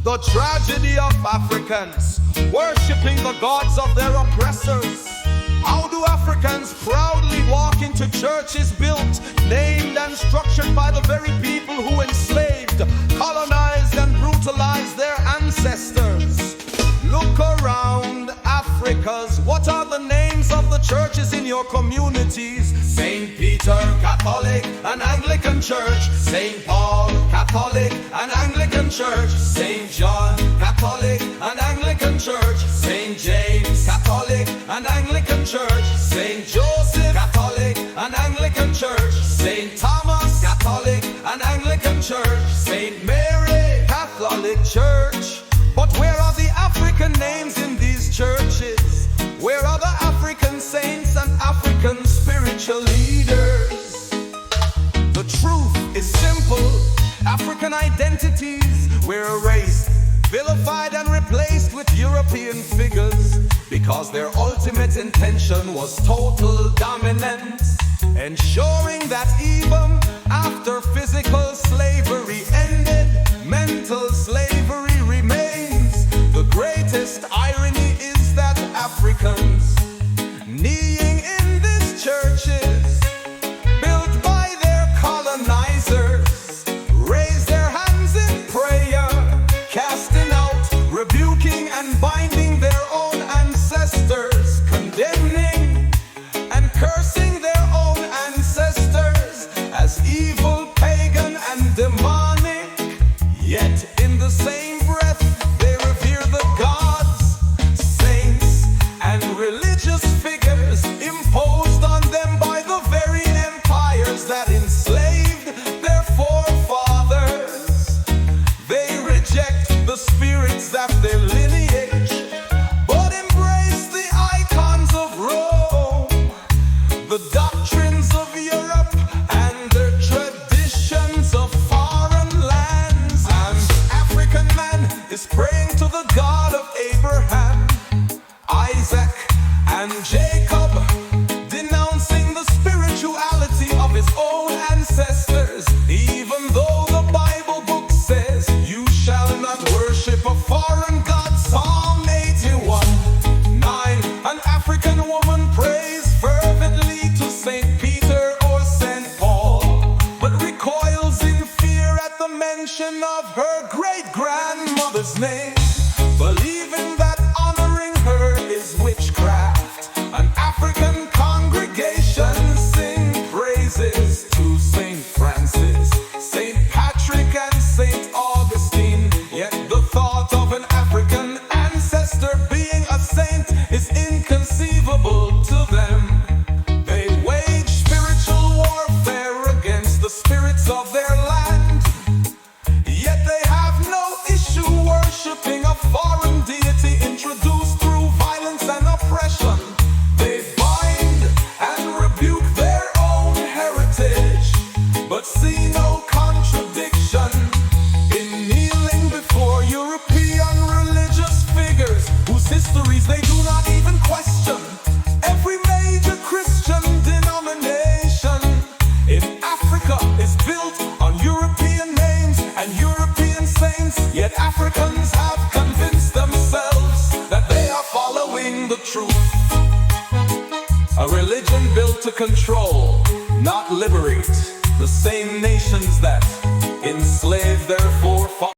The tragedy of Africans worshipping the gods of their oppressors. How do Africans proudly walk into churches built, named and structured by the very people who enslaved, colonized and brutalized their ancestors? Look around Africa's. What are the names of the churches in your communities? St. Peter, Catholic and Anglican Church. St. Paul, Catholic and Anglican Church. St. John, Catholic and Anglican Church. St. James, Catholic and Anglican Church. St. Joseph, Catholic and Anglican Church. St. Thomas, Catholic and Anglican Church. St. Mary, Catholic Church. But where are the African names in these churches? Where are the African saints and African spiritual leaders? The truth is simple. African identities were erased, vilified and replaced with European figures, because their ultimate intention was total dominance, ensuring that even after physical slavery ended, mental slavery remains. The greatest irony is that Africans kneeling in these churches built by their colonizers raise their hands in prayer, casting out, rebuking and binding their own ancestors, condemning and cursing their own ancestors as evil, pagan and demonic. Yet in the same breath they revere the gods, saints and religious figures imposed on them by the very empires that enslaved their forefathers. They reject the spirits of their lineage, but embrace the icons of Rome, the doctrines of Europe and their traditions of foreign lands. And African man is praying to the God of Abraham, Isaac and Jacob, denouncing the spirituality of his own ancestors, even though the Bible book says you shall not worship a foreign god. Psalm 81:9. An African woman prays fervently to St. Peter or St. Paul, but recoils in fear at the mention of her great-grandmother's name, believing that honoring her is witchcraft. An African congregation sing praises to St. Francis, St. Patrick and St. Augustine. Yet the thought of an African ancestor being a saint is inconceivable to them. They wage spiritual warfare against the spirits of their land, yet they have no issue worshipping a foreign deity introduced through violence and oppression. They bind and rebuke their own heritage, but see no contradiction in kneeling before European religious figures whose histories they do not even question. Every major Christian denomination in Africa is built on European names and European saints, yet Africans have convinced themselves that they are following the truth. A religion built to control, not liberate, the same nations that enslaved their forefathers.